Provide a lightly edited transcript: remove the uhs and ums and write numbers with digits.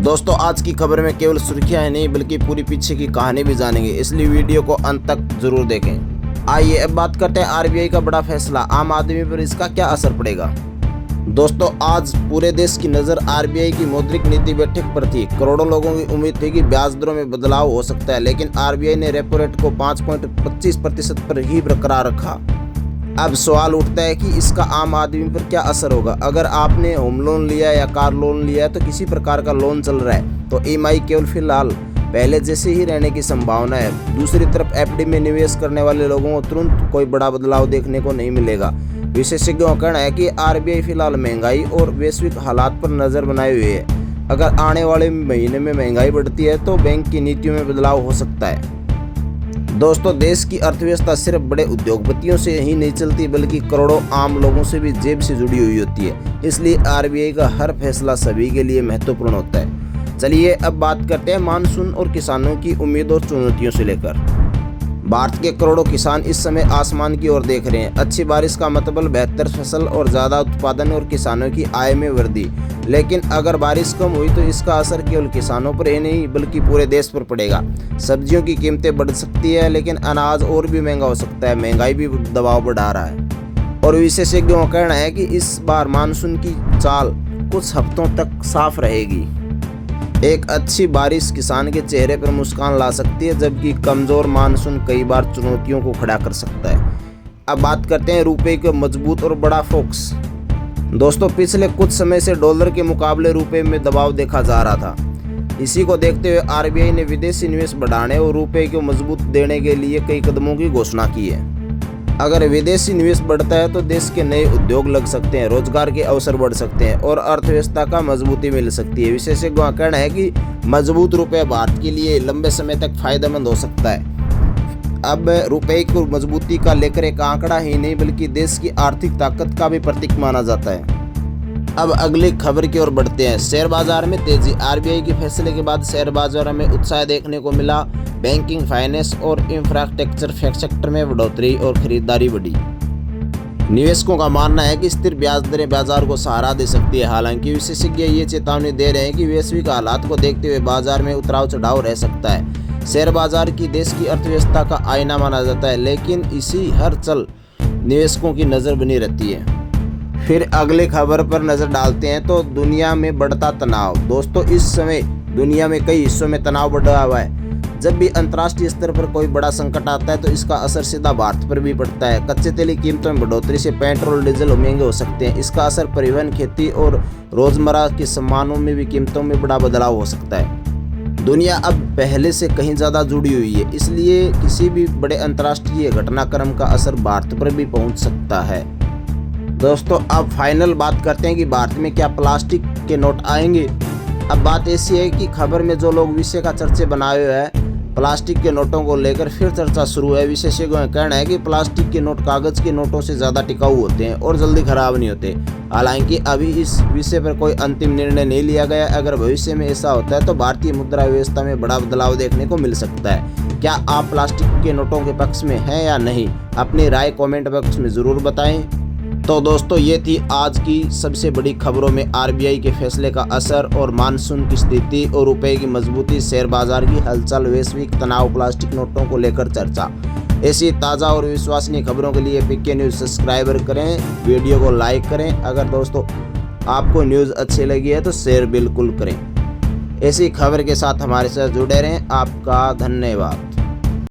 दोस्तों आज की खबर में केवल सुर्खियां ही नहीं बल्कि पूरी पीछे की कहानी भी जानेंगे, इसलिए वीडियो को अंत तक जरूर देखें। आइए अब बात करते हैं आरबीआई का बड़ा फैसला, आम आदमी पर इसका क्या असर पड़ेगा। दोस्तों आज पूरे देश की नज़र आरबीआई की मौद्रिक नीति बैठक पर थी। करोड़ों लोगों की उम्मीद थी कि ब्याज दरों में बदलाव हो सकता है, लेकिन आरबीआई ने रेपो रेट को 5.25% पर ही बरकरार रखा। अब सवाल उठता है कि इसका आम आदमी पर क्या असर होगा। अगर आपने होम लोन लिया या कार लोन लिया है तो किसी प्रकार का लोन चल रहा है तो ईएमआई केवल फिलहाल पहले जैसे ही रहने की संभावना है। दूसरी तरफ एफडी में निवेश करने वाले लोगों को तुरंत कोई बड़ा बदलाव देखने को नहीं मिलेगा। विशेषज्ञों का कहना है कि आरबीआई फिलहाल महंगाई और वैश्विक हालात पर नजर बनाए हुए है। अगर आने वाले महीने में महंगाई बढ़ती है तो बैंक की नीतियों में बदलाव हो सकता है। दोस्तों देश की अर्थव्यवस्था सिर्फ बड़े उद्योगपतियों से ही नहीं चलती बल्कि करोड़ों आम लोगों से भी जेब से जुड़ी हुई होती है। इसलिए आरबीआई का हर फैसला सभी के लिए महत्वपूर्ण होता है। चलिए अब बात करते हैं मानसून और किसानों की उम्मीद और चुनौतियों से लेकर। भारत के करोड़ों किसान इस समय आसमान की ओर देख रहे हैं। अच्छी बारिश का मतलब बेहतर फसल और ज़्यादा उत्पादन और किसानों की आय में वृद्धि। लेकिन अगर बारिश कम हुई तो इसका असर केवल किसानों पर ही नहीं बल्कि पूरे देश पर पड़ेगा। सब्जियों की कीमतें बढ़ सकती है, लेकिन अनाज और भी महंगा हो सकता है। महंगाई भी दबाव बढ़ा रहा है और विशेषज्ञों का कहना है कि इस बार मानसून की चाल कुछ हफ्तों तक साफ रहेगी। एक अच्छी बारिश किसान के चेहरे पर मुस्कान ला सकती है, जबकि कमजोर मानसून कई बार चुनौतियों को खड़ा कर सकता है। अब बात करते हैं रुपए के मजबूत और बड़ा फोकस। दोस्तों पिछले कुछ समय से डॉलर के मुकाबले रुपए में दबाव देखा जा रहा था। इसी को देखते हुए आरबीआई ने विदेशी निवेश बढ़ाने और रुपए को मजबूत देने के लिए कई कदमों की घोषणा की है। अगर विदेशी निवेश बढ़ता है तो देश के नए उद्योग लग सकते हैं, रोजगार के अवसर बढ़ सकते हैं और अर्थव्यवस्था का मजबूती मिल सकती है। विशेषज्ञों का कहना है कि मजबूत रुपये भारत के लिए लंबे समय तक फायदेमंद हो सकता है। अब रुपये की मजबूती का लेकर एक आंकड़ा ही नहीं बल्कि देश की आर्थिक ताकत का भी प्रतीक माना जाता है। अब अगली खबर की ओर बढ़ते हैं। शेयर बाजार में तेजी। आरबीआई के फैसले के बाद शेयर बाजार में उत्साह देखने को मिला। बैंकिंग, फाइनेंस और इंफ्रास्ट्रक्चर सेक्टर में बढ़ोतरी और खरीदारी बढ़ी। निवेशकों का मानना है कि स्थिर ब्याज दरें बाजार को सहारा दे सकती है। हालांकि विशेषज्ञ ये चेतावनी दे रहे हैं कि वैश्विक हालात को देखते हुए बाजार में उतराव चढ़ाव रह सकता है। शेयर बाजार की देश की अर्थव्यवस्था का आईना माना जाता है, लेकिन इसी हर चल निवेशकों की नज़र बनी रहती है। फिर अगले खबर पर नज़र डालते हैं तो दुनिया में बढ़ता तनाव। दोस्तों इस समय दुनिया में कई हिस्सों में तनाव बढ़ा हुआ है। जब भी अंतर्राष्ट्रीय स्तर पर कोई बड़ा संकट आता है तो इसका असर सीधा भारत पर भी पड़ता है। कच्चे तेल की कीमतों में बढ़ोतरी से पेट्रोल डीजल महंगे हो सकते हैं। इसका असर परिवहन, खेती और रोजमर्रा के सामानों में भी कीमतों में बड़ा बदलाव हो सकता है। दुनिया अब पहले से कहीं ज़्यादा जुड़ी हुई है, इसलिए किसी भी बड़े अंतर्राष्ट्रीय घटनाक्रम का असर भारत पर भी पहुंच सकता है। दोस्तों अब फाइनल बात करते हैं कि भारत में क्या प्लास्टिक के नोट आएंगे। अब बात ऐसी है कि खबर में जो लोग विषय का चर्चे बनाए हुए हैं, प्लास्टिक के नोटों को लेकर फिर चर्चा शुरू है। विशेषज्ञों का कहना है कि प्लास्टिक के नोट कागज के नोटों से ज़्यादा टिकाऊ होते हैं और जल्दी खराब नहीं होते। हालांकि अभी इस विषय पर कोई अंतिम निर्णय नहीं लिया गया। अगर भविष्य में ऐसा होता है तो भारतीय मुद्रा व्यवस्था में बड़ा बदलाव देखने को मिल सकता है। क्या आप प्लास्टिक के नोटों के पक्ष में हैं या नहीं? अपनी राय कॉमेंट बॉक्स में ज़रूर बताएं। तो दोस्तों ये थी आज की सबसे बड़ी खबरों में आरबीआई के फैसले का असर और मानसून की स्थिति और रुपए की मजबूती, शेयर बाजार की हलचल, वैश्विक तनाव, प्लास्टिक नोटों को लेकर चर्चा। ऐसी ताज़ा और विश्वसनीय खबरों के लिए पीके न्यूज़ सब्सक्राइबर करें, वीडियो को लाइक करें। अगर दोस्तों आपको न्यूज़ अच्छी लगी है तो शेयर बिल्कुल करें। ऐसी खबर के साथ हमारे साथ जुड़े रहें। आपका धन्यवाद।